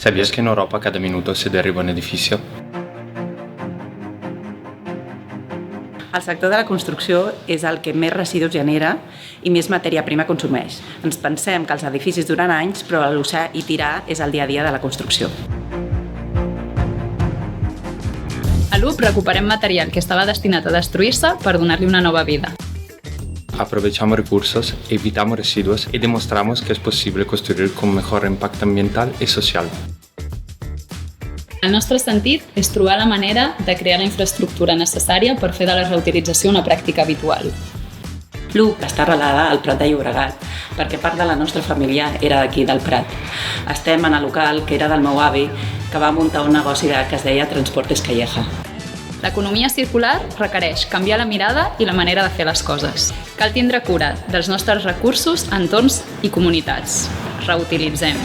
¿Sabías que en Europa cada minuto se derriba un edificio? El sector de la construcció és el que més residus genera i més matèria prima consumeix. Ens pensem que els edificis duran anys, però l'usar i tirar és el dia a dia de la construcció. A l'UP recuperem material que estava destinat a destruir-se per donar-li una nova vida. Aprovechamos recursos, evitamos residuos y demostramos que es posible construir con mejor impacto ambiental y social. El nostre sentit és trobar la manera de crear la infraestructura necessària per fer de la reutilització una pràctica habitual. L'UP està arrelada al Prat de Llobregat, perquè part de la nostra família era d'aquí, del Prat. Estem en el local que era del meu avi, que va muntar un negoci que es deia Transportes Calleja. L'economia circular requereix canviar la mirada i la manera de fer les coses. Cal tindre cura dels nostres recursos, entorns i comunitats. Reutilitzem.